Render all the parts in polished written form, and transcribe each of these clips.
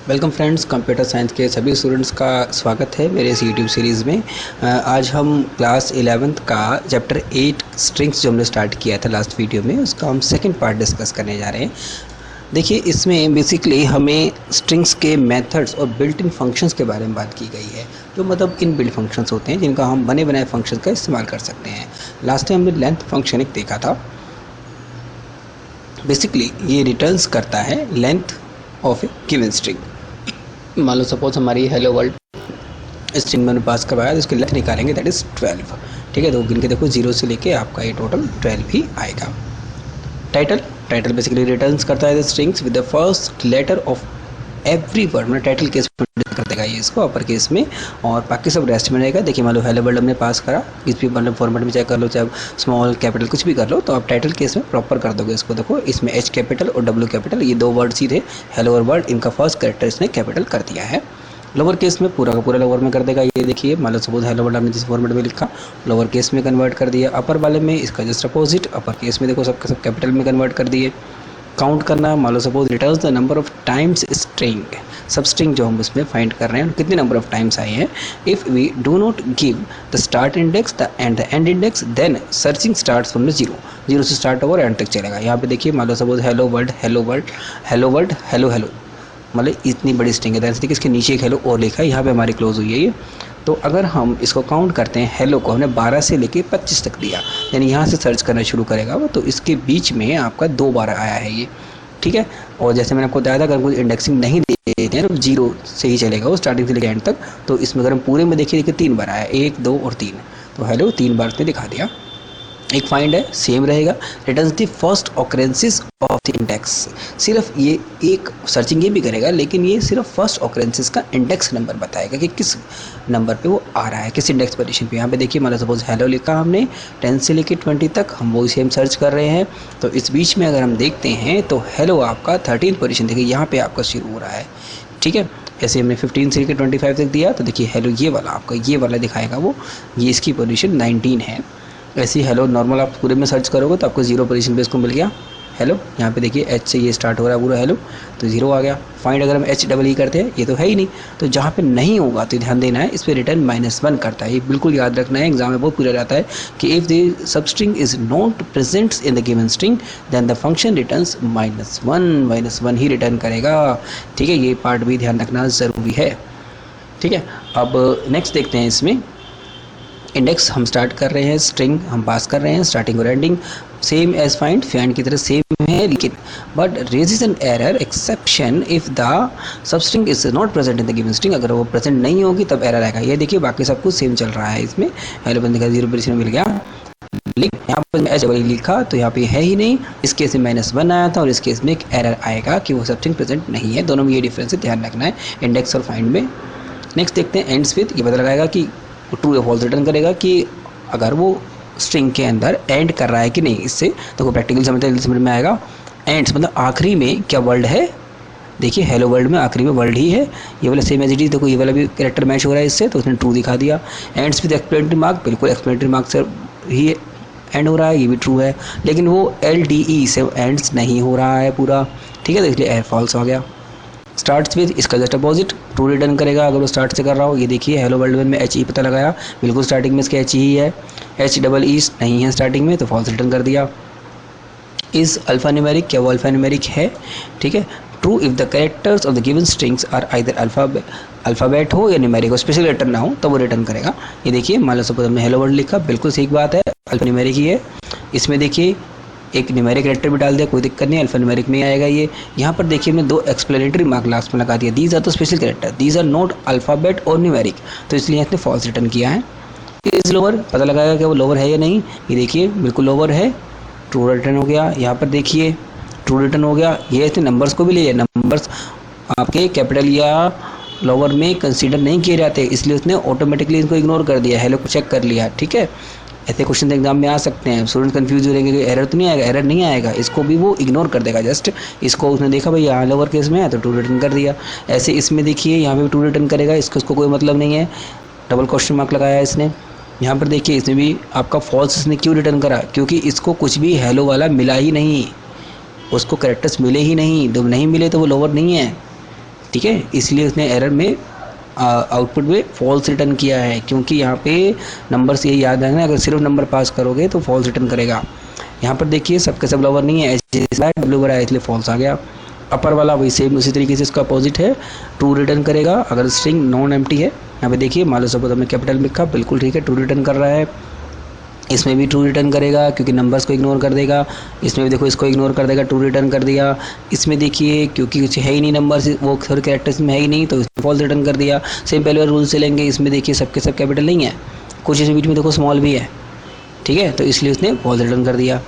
Welcome friends, computer science के सभी students का स्वागत है मेरे इस यूट्यूब सीरीज़ में। आज हम क्लास 11th का चैप्टर 8 स्ट्रिंग्स जो हमने स्टार्ट किया था लास्ट वीडियो में, उसका हम सेकंड पार्ट डिस्कस करने जा रहे हैं। देखिए, इसमें बेसिकली हमें स्ट्रिंग्स के मेथड्स और बिल्ट इन फंक्शंस के बारे में बात की गई है, जो मतलब इन बिल्ट फंक्शंस होते हैं जिनका हम बने बनाए फंक्शंस का इस्तेमाल कर सकते हैं। लास्ट टाइम हमने लेंथ फंक्शन एक देखा था। बेसिकली ये रिटर्न्स करता है length of A given string. मान लो सपोज हमारी हेलो वर्ल्ड स्ट्रिंग में पास करवाया, तो इसकी लेंथ निकालेंगे, दैट इज़ 12। ठीक है, तो गिन के देखो 0 से लेके आपका ये टोटल 12 ही आएगा। टाइटल बेसिकली रिटर्न्स करता है strings with the first letter of every word. मतलब टाइटल केस में कर देगा ये इसको अपर केस में, और बाकी सब रेस्ट में रहेगा। देखिए, मान लो हेलो वर्ल्ड हमने पास करा, किस भी मतलब फॉर्मेट में चाहे कर लो, चाहे स्मॉल कैपिटल कुछ भी कर लो, तो आप टाइटल केस में प्रॉपर कर दोगे इसको। देखो, इसमें एच कैपिटल और डब्ल्यू कैपिटल, ये दो वर्ड्स ही थे, हेलो और वर्ल्ड, इनका फर्स्ट कैरेक्टर इसने कैपिटल कर दिया है। लोअर केस में पूरा का पूरा लोअर में कर देगा। ये देखिए, मान लो सपोज हेलो वर्ल्ड हमने जिस फॉर्मेट में लिखा, लोअर केस में कन्वर्ट कर दिया। अपर वाले में इसका जस्ट अपोजिट, अपर केस में देखो सब कैपिटल में कन्वर्ट कर दिए। काउंट करना, मान लो suppose returns the number of times string, substring जो हम उसमें फाइंड कर रहे हैं कितने नंबर ऑफ टाइम्स आए हैं। If we do not give the start index the end index, then searching starts from the zero से स्टार्ट होगा और एंड तक चलेगा। यहाँ पे देखिए, मान लो suppose hello world hello world hello world hello hello, मतलब इतनी बड़ी स्ट्रिंग है, दैट इसके नीचे एक हेलो और लिखा है, यहाँ पे हमारी क्लोज हुई है ये। तो अगर हम इसको काउंट करते हैं, हेलो को हमने 12 से लेके 25 तक दिया, यानी यहाँ से सर्च करना शुरू करेगा वो, तो इसके बीच में आपका 2 बार आया है ये। ठीक है, और जैसे मैंने आपको बताया था, अगर कोई इंडेक्सिंग नहीं देते हैं तो 0 से ही चलेगा वो स्टार्टिंग से लेकर एंड तक। तो इसमें अगर हम पूरे में देखिए 3 बार आया, 1 2 और 3, तो हेलो 3 बार उसने दिखा दिया। एक फाइंड है, सेम रहेगा, returns the first occurrences of the index. सिर्फ ये एक सर्चिंग ये भी करेगा, लेकिन ये सिर्फ फर्स्ट ऑकरेंसेस का इंडेक्स नंबर बताएगा कि किस नंबर पे वो आ रहा है, किस इंडेक्स पोजीशन पे। यहाँ पे देखिए, मतलब सपोज हेलो लिखा हमने 10 से लेके 20 तक, हम वो सेम सर्च कर रहे हैं। तो इस बीच में अगर हम देखते हैं तो हेलो आपका 13 पोजीशन देखिए यहाँ पे आपका शुरू हो रहा है। ठीक है, जैसे हमने 15 से लेकर 25 तक दिया, तो देखिए हेलो ये वाला आपका ये वाला दिखाएगा वो, ये इसकी पोजीशन 19 है। ऐसे ही हेलो नॉर्मल आप पूरे में सर्च करोगे तो आपको 0 पोजीशन पे इसको मिल गया हेलो। यहाँ पे देखिए एच से ये स्टार्ट हो रहा है पूरा हेलो, तो 0 आ गया। फाइंड अगर हम एच डबल ई करते हैं, ये तो है ही नहीं, तो जहाँ पे नहीं होगा तो ध्यान देना है, इस पर रिटर्न -1 करता है। ये बिल्कुल याद रखना है, एग्जाम में बहुत पूछा जाता है कि if the substring is not presents in the given string then the function returns -1 ही रिटर्न करेगा। ठीक है, ये पार्ट भी ध्यान रखना ज़रूरी है। ठीक है, अब नेक्स्ट देखते हैं। इसमें इंडेक्स हम स्टार्ट कर रहे हैं, स्ट्रिंग हम पास कर रहे हैं, स्टार्टिंग और एंडिंग सेम एज फाइंड की तरह सेम है, लेकिन but raises an error exception if the substring is not present in the given string. अगर वो प्रेजेंट नहीं होगी तब एरर आएगा। ये देखिए, बाकी सब कुछ सेम चल रहा है। इसमें हेलो बंदे का 0 पोजीशन मिल गया, लेकिन यहाँ पर एच डबल लिखा तो यहाँ पे है ही नहीं। इस केस में -1 आया था और इस केस में एक एरर आएगा कि वो सब स्ट्रिंग प्रेजेंट नहीं है। दोनों में ये डिफरेंस है, ध्यान रखना है इंडेक्स और फाइंड में। नेक्स्ट देखते हैं एंड्स विद। ये पता लगाएगा कि ट्रू या फॉल्स रिटर्न करेगा कि अगर वो स्ट्रिंग के अंदर एंड कर रहा है कि नहीं। इससे तो प्रैक्टिकल समझ में आएगा। एंड्स मतलब आखिरी में क्या वर्ल्ड है। देखिए, हेलो वर्ल्ड में आखिरी में वर्ल्ड ही है, ये वाला सेम एज इट इज। देखो ये वाला भी कैरेक्टर मैच हो रहा है इससे, तो उसने ट्रू दिखा दिया। एंड्स विद एक्सप्लेनेटरी मार्क, बिल्कुल एक्सप्लेनेटरी मार्क से ही एंड हो रहा है, ये भी ट्रू है, लेकिन वो LDE से एंड्स नहीं हो रहा है पूरा। ठीक है, तो इसलिए फॉल्स आ गया। स्टार्ट्स विद, इसका जस्ट अपोजिट, ट्रू रिटर्न करेगा अगर वो स्टार्ट से कर रहा हो। ये देखिए, हेलो वर्ल्ड में एच ई पता लगाया, बिल्कुल स्टार्टिंग में इसके एच ही है, एच डबल ई नहीं है स्टार्टिंग में, तो फॉल्स रिटर्न कर दिया। इज अल्फा न्यूमेरिक, क्या वो अल्फा न्यूमेरिक है। ठीक है, true if the characters of the given strings are either alphabet हो या न्यूमेरिक हो, स्पेशल लेटर ना हो, तो वो रिटर्न करेगा। ये देखिए, मान लो सपोज हमने हेलो वर्ल्ड लिखा, बिल्कुल सही बात है, अल्फा न्यूमेरिक ही है। इसमें देखिए एक न्यूमेरिक कैरेक्टर भी डाल दिया, कोई दिक्कत नहीं, अल्फा न्यूमेरिक में आएगा ये। यहाँ पर देखिए हमने 2 एक्सप्लेनेटरी मार्क लास्ट में लगा दिया, दीज आर तो special character, these are not alphabet और न्यूमेरिक, तो इसलिए इसने फॉल्स रिटर्न किया है। इज लोअर, पता लगाएगा कि वो लोअर है या नहीं। ये देखिए बिल्कुल लोअर है, ट्रू रिटर्न हो गया। यहाँ पर देखिए ट्रू रिटर्न हो गया। ये इसने नंबर्स को भी ले लिया, नंबर्स आपके कैपिटल या लोअर में कंसीडर नहीं किए जाते, इसलिए उसने ऑटोमेटिकली इनको इग्नोर कर दिया, हेलो को चेक कर लिया। ठीक है, ऐसे क्वेश्चन एग्जाम में आ सकते हैं, स्टूडेंट कंफ्यूज हो रहेंगे कि एरर तो नहीं आएगा, एरर नहीं आएगा, इसको भी वो इग्नोर कर देगा। जस्ट इसको उसने देखा भाई यहाँ लोअर केस में है तो ट्रू रिटर्न कर दिया। ऐसे इसमें देखिए यहाँ पे भी ट्रू रिटर्न करेगा, इसको कोई मतलब नहीं है, डबल क्वेश्चन मार्क लगाया है इसने। यहाँ पर देखिए इसमें भी आपका फॉल्स इसने क्यों रिटर्न करा, क्योंकि इसको कुछ भी हेलो वाला मिला ही नहीं, उसको कैरेक्टर्स मिले ही नहीं, जब नहीं मिले तो वो लोअर नहीं है। ठीक है, इसलिए उसने एरर में आउटपुट में फॉल्स रिटर्न किया है, क्योंकि यहाँ पे नंबर से ये याद रखना, अगर सिर्फ नंबर पास करोगे तो फॉल्स रिटर्न करेगा। यहाँ पर देखिए सबके सब लोअर नहीं है, डब्ल्यू बड़ा है इसलिए फॉल्स आ गया। अपर वाला वही सेम उसी तरीके से इसका अपोजिट है, ट्रू रिटर्न करेगा अगर स्ट्रिंग नॉन एम्प्टी है। यहाँ पे देखिए मान लो सपोज हमने कैपिटल में लिखा, बिल्कुल ठीक है, ट्रू रिटर्न कर रहा है। इसमें भी ट्रू रिटर्न करेगा क्योंकि नंबर्स को इग्नोर कर देगा। इसमें भी देखो इसको इग्नोर कर देगा, ट्रू रिटर्न कर दिया। इसमें देखिए क्योंकि कुछ है ही नहीं नंबर्स, वो थोड़े कैरेक्टर्स में है ही नहीं तो इसमें फॉल्स रिटर्न कर दिया। सेम पहले वाले रूल से लेंगे, इसमें देखिए सबके सब कैपिटल नहीं है, कुछ इसमें बीच में देखो स्मॉल भी है, ठीक है, तो इसलिए उसने फॉल्स रिटर्न कर दिया।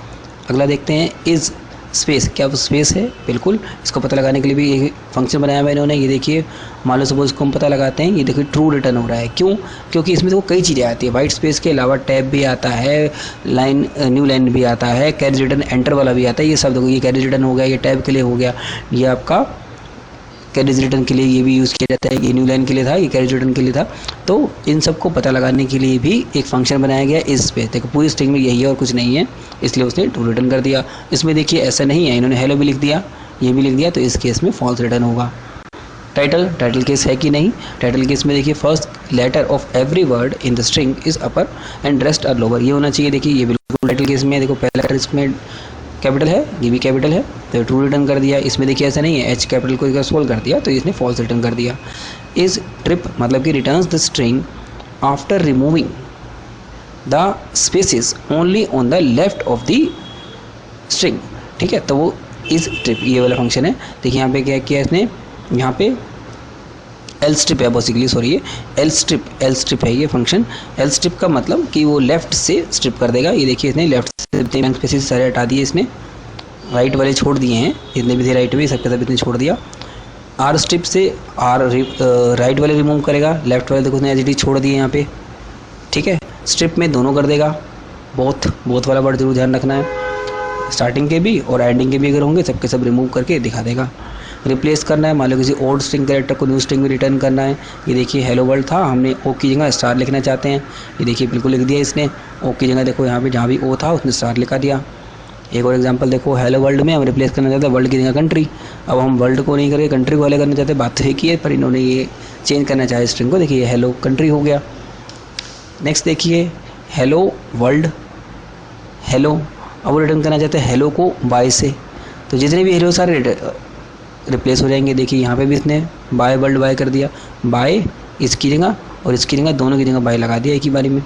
अगला देखते हैं इज़ स्पेस, क्या वो स्पेस है? बिल्कुल, इसको पता लगाने के लिए भी एक फंक्शन बनाया हुआ इन्होंने। ये देखिए मान लो सपोज इसको हम पता लगाते हैं, ये देखिए ट्रू रिटर्न हो रहा है। क्यों? क्योंकि इसमें देखो कई चीज़ें आती है, वाइट स्पेस के अलावा टैब भी आता है, लाइन न्यू लाइन भी आता है, कैरेज रिटर्न एंटर वाला भी आता है। ये सब देखो, ये कैरेज रिटर्न हो गया, ये टैब के लिए हो गया, ये आपका कैरेज रिटर्न के लिए ये भी यूज़ किया जाता है, ये न्यू लाइन के लिए था, ये कैरेज रिटर्न के लिए था। तो इन सबको पता लगाने के लिए भी एक फंक्शन बनाया गया इस स्पेस। देखो पूरी स्ट्रिंग में यही है और कुछ नहीं है, इसलिए उसने ट्रू रिटर्न कर दिया। इसमें देखिए ऐसा नहीं है, इन्होंने हेलो भी लिख दिया, ये भी लिख दिया, तो इस केस में फॉल्स रिटर्न होगा। टाइटल केस है कि नहीं? टाइटल केस में देखिए first letter of every word in the string is upper and rest are lower, ये होना चाहिए। देखिए ये बिल्कुल टाइटल केस में देखो पहला लेटर इसमें कैपिटल है, ये भी कैपिटल है, तो ट्रू रिटर्न कर दिया। इसमें देखिए ऐसा नहीं है, एच कैपिटल को इधर सोल्व कर दिया तो इसने फॉल्स रिटर्न कर दिया। इज ट्रिप मतलब कि returns the string after removing the spaces only on the left of the string, ठीक है, तो वो इज ट्रिप ये वाला फंक्शन है। देखिए यहाँ पे क्या किया इसने, यहाँ पे एल स्ट्रिप है बेसिकली, सॉरी ये एल स्ट्रिप है ये फंक्शन। एल स्ट्रिप का मतलब कि वो लेफ्ट से स्ट्रिप कर देगा। ये देखिए इसने लेफ्ट से ब्लैंक स्पेसेस सारे हटा दिए, इसने राइट वाले छोड़ दिए हैं, जितने भी थे राइट में सबके सब इतने छोड़ दिया। आर स्ट्रिप से आर राइट वाले रिमूव करेगा, लेफ्ट वाले देखो उसने एज इट इज छोड़ दिए यहाँ पे, ठीक है। स्ट्रिप में दोनों कर देगा, बोथ वाला वर्ड जरूर ध्यान रखना है, स्टार्टिंग के भी और एंडिंग के भी अगर होंगे सबके सब रिमूव करके दिखा देगा। रिप्लेस करना है, मान लो किसी ओल्ड स्ट्रिंग कैरेक्टर को न्यू स्ट्रिंग में रिटर्न करना है। ये देखिए हेलो वर्ल्ड था, हमने ओ की जगह स्टार लिखना चाहते हैं, ये देखिए बिल्कुल लिख दिया इसने। ओ की जगह देखो यहाँ पे जहाँ भी ओ था उसने स्टार लिखा दिया। एक और एग्जांपल देखो, हेलो वर्ल्ड में हम रिप्लेस करना चाहते हैं वर्ल्ड की जगह कंट्री। अब हम वर्ल्ड को नहीं करके कंट्री को हेलो करना चाहते हैं, बात तो एक ही है, पर इन्होंने ये चेंज करना चाहे स्ट्रिंग को। देखिए हेलो कंट्री हो गया। नेक्स्ट देखिए हेलो वर्ल्ड, हेलो, अब वो रिटर्न करना चाहते हैं हेलो को बाय से, तो जितने भी हेलो सारे रिप्लेस हो जाएंगे। देखिए यहाँ पे भी इसने बाय वर्ल्ड बाय कर दिया, बाय इसकी जगह और इसकी जगह दोनों की जगह बाय लगा दिया एक ही बारी में।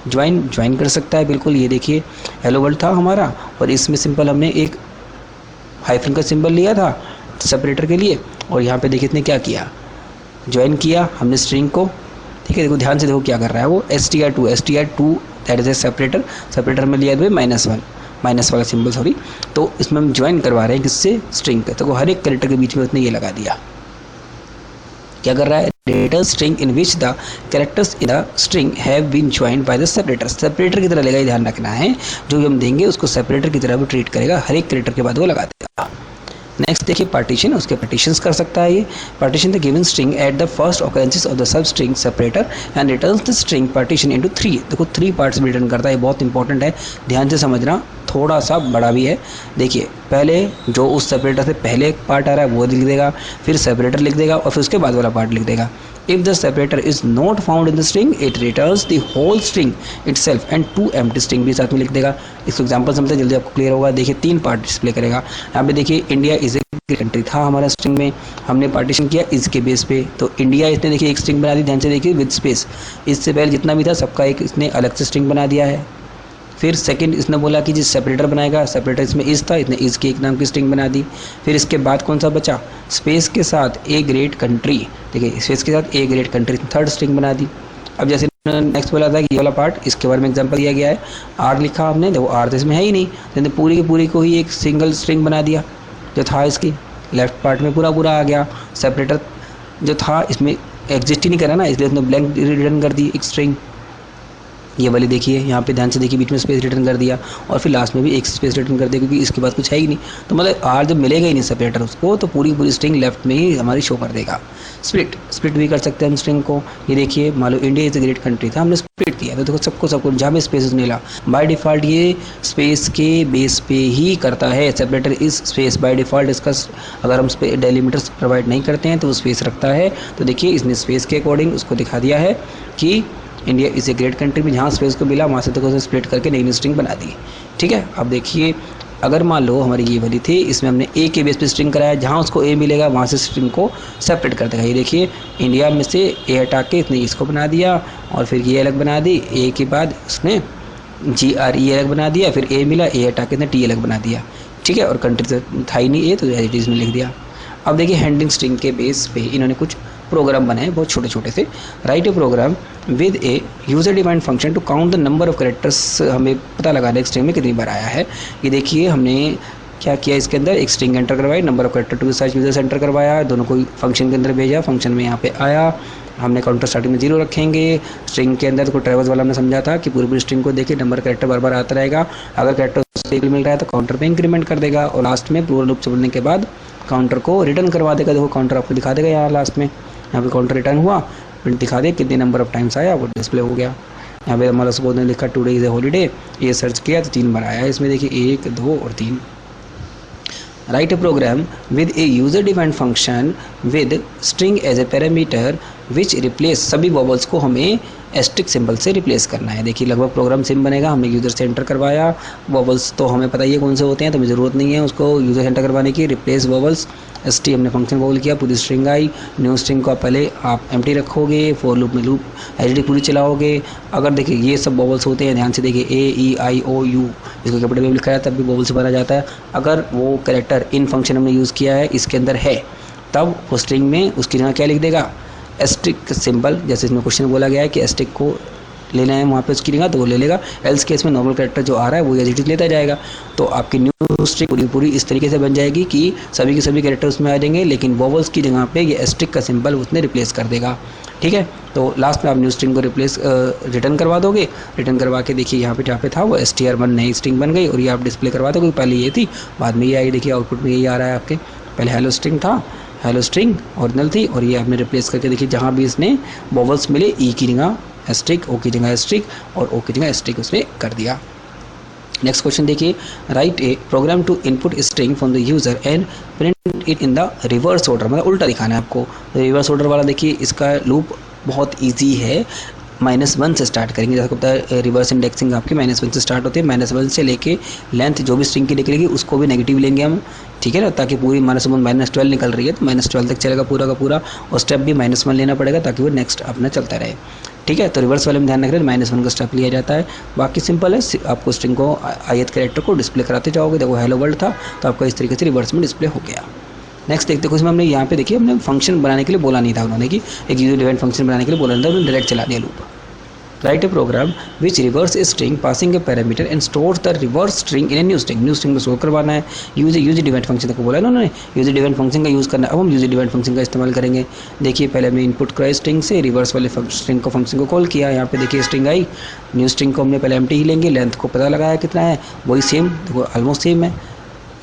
ज्वाइन कर सकता है बिल्कुल, ये देखिए हेलो वर्ल्ड था हमारा और इसमें सिंपल हमने एक हाइफन का सिंबल लिया था सेपरेटर के लिए, और यहाँ पे देखिए इसने क्या किया, ज्वाइन किया हमने स्ट्रिंग को, ठीक है। देखो ध्यान से देखो क्या कर रहा है वो, str2 that is a separator में लिया माइनस वाला सिंबल, सॉरी। तो इसमें हम ज्वाइन करवा रहे हैं किससे, स्ट्रिंग पे। तो हर एक कैरेक्टर के बीच में उसने ये लगा दिया। क्या कर रहा है, data string in which the characters in the string have been joined by the separator. Separator की तरह लेगा, ध्यान रखना है, जो भी हम देंगे उसको सेपरेटर की तरह भी ट्रीट करेगा, हर एक कैरेक्टर के बाद वो लगा देगा। नेक्स्ट देखिए पार्टीशन, उसके पार्टीशंस कर सकता है ये। Partition the given string at the first occurrences of the sub string separator and returns the string partition into 3। देखो 3 पार्ट्स में रिटर्न करता है, ये बहुत इंपॉर्टेंट है, ध्यान से समझना, थोड़ा सा बड़ा भी है। देखिए पहले जो उस सेपरेटर से पहले एक पार्ट आ रहा है वो लिख देगा, फिर सेपरेटर लिख देगा और फिर उसके बाद वाला पार्ट लिख देगा। If the separator is not found in the string, it returns the whole string itself and 2 empty string भी साथ में लिख देगा। इसको एग्जांपल समझते जल्दी आपको क्लियर होगा। देखिए 3 पार्ट डिस्प्ले करेगा। यहाँ पे देखिए इंडिया इज ए कंट्री था हमारा स्ट्रिंग में, हमने पार्टीशन किया इसके बेस पे, तो इंडिया इसने देखिए एक स्ट्रिंग बना दी, ध्यान से देखिए विद स्पेस। इससे पहले जितना भी था सबका एक इसने अलग से स्ट्रिंग बना दिया है। फिर सेकंड इसने बोला कि जिस सेपरेटर बनाएगा, सेपरेटर इसमें इज था, इसने इज की एक नाम की स्ट्रिंग बना दी। फिर इसके बाद कौन सा बचा, स्पेस के साथ ए ग्रेट कंट्री, देखिए स्पेस के साथ a great country, third string बना दी। अब जैसे नेक्स्ट बोला था कि ये वाला पार्ट, इसके बारे में एग्जांपल दिया गया है, आर लिखा हमने, देखो आर तो इसमें है ही नहीं, तो पूरी की पूरी को ही एक सिंगल स्ट्रिंग बना दिया जो था इसकी लेफ्ट पार्ट में पूरा आ गया। सेपरेटर जो था इसमें एग्जिस्ट ही नहीं करा ना, इसलिए उसने ब्लैंक रिटर्न कर दी एक स्ट्रिंग। ये वाली देखिए, यहाँ पे ध्यान से देखिए, बीच में स्पेस रिटर्न कर दिया और फिर लास्ट में भी एक स्पेस रिटर्न कर दिया, क्योंकि इसके बाद कुछ है ही नहीं। तो मतलब आर जब मिलेगा ही नहीं सेपरेटर उसको, तो पूरी स्ट्रिंग लेफ्ट में ही हमारी शो कर देगा। स्प्लिट भी कर सकते हैं हम स्ट्रिंग को। ये देखिए, मान लो India is a great country था, हमने स्प्लिट किया, तो देखो सबको जहाँ भी स्पेस मिला, बाय डिफ़ॉल्ट ये स्पेस के बेस पे ही करता है। सेपरेटर इस स्पेस बाय डिफ़ॉल्ट इसका, अगर हम डेलीमीटर्स प्रोवाइड नहीं करते हैं तो वो स्पेस रखता है। तो देखिए इसने स्पेस के अकॉर्डिंग उसको दिखा दिया है कि India is a great country में जहाँ स्पेस को मिला वहाँ से तो स्प्लिट करके नई स्ट्रिंग बना दी। ठीक है, अब देखिए अगर मान लो हमारी ये वाली थी, इसमें हमने ए के बेस पे स्ट्रिंग कराया, जहाँ उसको ए मिलेगा वहाँ से स्ट्रिंग को सेपरेट कर देगा। ये देखिए इंडिया में से ए हटा के इसने इसको बना दिया और फिर ये अलग बना दी, ए के बाद उसने GRE अलग बना दिया, फिर ए मिला, ए हटा के इसने T अलग बना दिया। ठीक है, और कंट्री तो था ही नहीं ए, तो एज इट इज़ में लिख दिया। अब देखिए हैंडलिंग स्ट्रिंग के बेस पे इन्होंने कुछ प्रोग्राम बनाए बहुत छोटे छोटे से। Write a program with a user defined function to count the number of characters, हमें पता लगाना है स्ट्रिंग में कितनी बार आया है। ये देखिए हमने क्या किया, इसके अंदर एक स्ट्रिंग एंटर करवाई, number of character to size user enter करवाया, दोनों को फंक्शन के अंदर भेजा, फंक्शन में यहाँ पे आया, हमने काउंटर स्टार्टिंग में 0 रखेंगे। स्ट्रिंग के अंदर को ट्रेवर्स वाला हमने समझा था कि पूरी स्ट्रिंग को देखिए नंबर कैरेक्टर बार बार आता रहेगा, अगर कैरेक्टर स्टेबल मिल रहा है तो काउंटर पे इंक्रीमेंट कर देगा और लास्ट में पूरा लूप चलने के बाद काउंटर को रिटर्न करवा देगा। देखो काउंटर आपको दिखा देगा यहाँ लास्ट में, यहाँ पे काउंटर रिटर्न हुआ, प्रिंट दिखा दे कितने नंबर ऑफ टाइम्स आया, वो डिस्प्ले हो गया। यहाँ पे हमारा सपोज ने लिखा टुडे इज़ ए हॉलीडे, ये सर्च किया तो 3 बार आया इसमें, देखिए 1, 2 और 3। Write a program with a user defined function with string as a parameter which replace, सभी वॉवल्स को हमें एस्ट्रिक सिंबल से रिप्लेस करना है। देखिए लगभग प्रोग्राम सेम बनेगा, हमने यूज़र से एंटर करवाया, वॉवल्स तो हमें पता ही है कौन से होते हैं, तो हमें ज़रूरत नहीं है उसको यूज़र एंटर करवाने की। रिप्लेस वॉवल्स ST हमने फंक्शन कॉल किया, पूरी स्ट्रिंग आई, न्यू स्ट्रिंग को पहले आप एम्प्टी रखोगे, फॉर लूप में लूप एचडी पूरी चलाओगे। अगर देखिए ये सब वॉवल्स होते हैं, ध्यान से देखिए AEIOU, इसको कैपिटल में लिखा है तब भी वॉवल से भरा जाता है। अगर वो कैरेक्टर इन फंक्शन हमने यूज़ किया है इसके अंदर है, तब वो स्ट्रिंग में उसकी जगह क्या लिख देगा, एस्ट्रिक सिंबल, जैसे इसमें क्वेश्चन बोला गया है कि एस्ट्रिक को लेना है वहाँ पे उसकी जगह, तो वो ले लेगा। एल्स केस में नॉर्मल कैरेक्टर जो आ रहा है वो एज इट इज लेता जाएगा। तो आपकी न्यू स्ट्रिंग पूरी इस तरीके से बन जाएगी कि सभी के सभी कैरेक्टर उसमें आ जाएंगे, लेकिन वॉवल्स की जगह पे ये एस्ट्रिक का सिंबल उसने रिप्लेस कर देगा। ठीक है, तो लास्ट में आप न्यू स्ट्रिंग को रिटर्न करवा दोगे। रिटर्न करवा के देखिए यहाँ पे जहाँ पे था वो STR1 नई स्ट्रिंग बन गई और ये आप डिस्प्ले करवा दोगे। पहले ये थी, बाद में ये आई, देखिए आउटपुट में यही आ रहा है आपके। पहले हेलो स्ट्रिंग था, हेलो स्ट्रिंग ओरिजिनल थी, और ये आपने रिप्लेस करके देखिए जहाँ भी इसने वॉवल्स मिले, ई की जगह एस्ट्रिक, ओ की जगह एस्ट्रिक और ओ की जगह एस्ट्रिक उसमें कर दिया। नेक्स्ट क्वेश्चन देखिए, write a program to input string from the user and print it in the reverse order, मतलब उल्टा दिखाना है आपको। रिवर्स ऑर्डर वाला देखिए इसका लूप बहुत ईजी है, -1 से स्टार्ट करेंगे। जैसा पता है रिवर्स इंडेक्सिंग आपकी -1 से स्टार्ट होती है, -1 से लेके लेंथ जो भी स्ट्रिंग की निकलेगी उसको भी नेगेटिव लेंगे हम। ठीक है ना, ताकि पूरी -12 निकल रही है तो -12 तक चलेगा पूरा का पूरा, और स्टेप भी -1 लेना पड़ेगा ताकि वो नेक्स्ट अपना चलता रहे। ठीक है, तो रिवर्स वाले में ध्यान रख रहे हैं, -1 का स्टेप लिया जाता है। बाकी सिंपल है, आपको स्ट्रिंग को ith कैरेक्टर को डिस्प्ले कराते जाओगे। देखो हेलो वर्ल्ड था तो आपका इस तरीके से रिवर्स में डिस्प्ले हो गया। नेक्स्ट देखते हैं, उसमें हमने यहाँ पे देखिए हमने फंक्शन बनाने के लिए बोला नहीं था उन्होंने कि एक यूजर डिफाइंड फंक्शन बनाने के लिए बोला नहीं था, उन्होंने डायरेक्ट चला दिया loop. Write a program which reverse a string passing a parameter and store the reverse string in a new string में स्टोर करवाना है। यूजर डिफाइंड फंक्शन को बोला है ना उन्होंने, यूजर डिफाइंड फंक्शन का यूज़ करना है। अब हम यूजर डिफाइंड फंक्शन का इस्तेमाल करेंगे। देखिए पहले हमने इनपुट कराई स्ट्रिंग से, रिवर्स वाले स्ट्रिंग को फंक्शन को कॉल किया, यहाँ पे देखिए स्ट्रिंग आई, न्यू स्ट्रिंग को हमने पहले एम्प्टी ही लेंगे, लेंथ को पता लगाया कितना है, वही सेम देखो ऑलमोस्ट सेम है,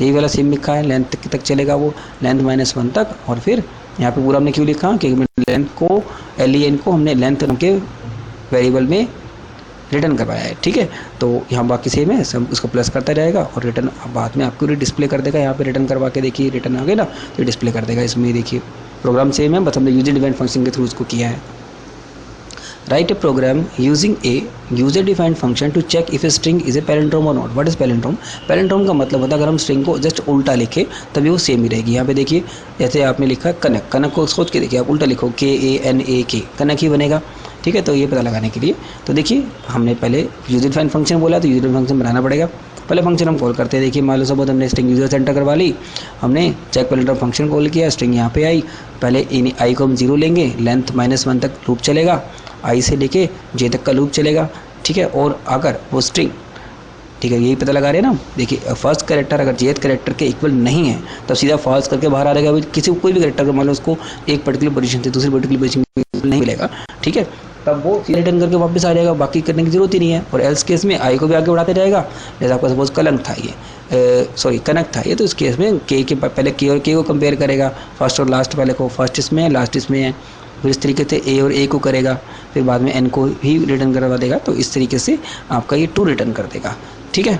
यही वाला सेम लिखा है, लेंथ तक चलेगा वो, लेंथ -1 तक। और फिर यहाँ पे पूरा हमने क्यों लिखा कि लेंथ को len को हमने लेंथ के वेरिएबल में रिटर्न करवाया है। ठीक है, तो यहाँ बाकी सेम है, सब उसको प्लस करता जाएगा और रिटर्न बाद में आपको डिस्प्ले कर देगा। यहाँ पे रिटर्न करवा के देखिए रिटर्न आ गया ना, तो डिस्प्ले कर देगा। इसमें देखिए प्रोग्राम सेम है, बस हमने यूजर डिफाइंड फंक्शन के थ्रू उसको किया है। Write a program using a user defined function to check if a string is a palindrome और not. What is palindrome? Palindrome का मतलब होता है अगर हम स्ट्रिंग को जस्ट उल्टा लिखे तभी वो सेम ही रहेगी। यहाँ पे देखिए जैसे आपने लिखा कनक, कनक को सोच के देखिए आप उल्टा लिखो KANAK, कनक ही बनेगा। ठीक है, तो ये पता लगाने के लिए तो देखिए हमने पहले यूजर डिफाइंड फंक्शन बोला तो यूजर डिफाइंड फंक्शन बनाना पड़ेगा। पहले फंक्शन हम कॉल करते हैं। देखिए मान लो सपोज हमने स्ट्रिंग यूजर सेंटर करवा ली, हमने चेक पैरेंट फंक्शन कॉल किया, स्ट्रिंग यहाँ पे आई, पहले इन आई को हम 0 लेंगे, लेंथ -1 तक लूप चलेगा, आई से लेके जे तक का लूप चलेगा। ठीक है, और अगर वो स्ट्रिंग, ठीक है यही पता लगा रहे हैं ना, देखिए फर्स्ट कैरेक्टर अगर जेथ कैरेक्टर के इक्वल नहीं है तो सीधा फॉल्स करके बाहर आ जाएगा। किसी कोई भी कैरेक्टर मान लो उसको एक पर्टिकुलर पोजीशन से दूसरी पर्टिकुलर पोजीशन नहीं मिलेगा। ठीक है, तब वो सीधे रिटर्न करके वापस आ जाएगा, बाकी करने की जरूरत ही नहीं है। और एल्स केस में आई को भी आगे बढ़ाते जाएगा। जैसे आपका सपोज कलंक था ये, सॉरी कनक था ये, तो इस केस में के पहले के और के को कंपेयर करेगा, फर्स्ट और लास्ट वाले को, फर्स्ट इसमें है लास्ट इसमें है। फिर इस तरीके से ए और ए को करेगा, फिर बाद में एन को भी रिटर्न करवा देगा। तो इस तरीके से आपका ये ट्रू रिटर्न कर देगा। ठीक है,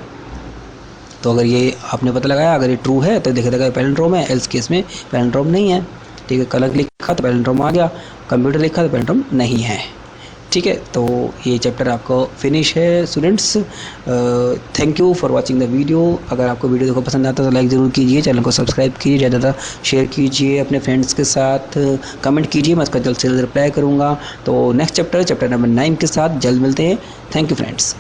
तो अगर ये आपने पता लगाया, अगर ये ट्रू है तो देखा देगा पैलिंड्रोम है, एल्स केस में पैलिंड्रोम नहीं है। ठीक है, कलंक लिखा तो पैलिंड्रोम आ गया, कंप्यूटर लिखा तो पैलिंड्रोम नहीं है। ठीक है, तो ये चैप्टर आपको फिनिश है students. Thank you for watching the video. अगर आपको वीडियो देखो पसंद आता है तो लाइक ज़रूर कीजिए, चैनल को सब्सक्राइब कीजिए, ज़्यादा ज़्यादा शेयर कीजिए अपने फ्रेंड्स के साथ, कमेंट कीजिए, मैं इसका जल्द से जल्द रिप्लाई करूँगा। तो नेक्स्ट चैप्टर नंबर 9 के साथ जल्द मिलते हैं। Thank you friends.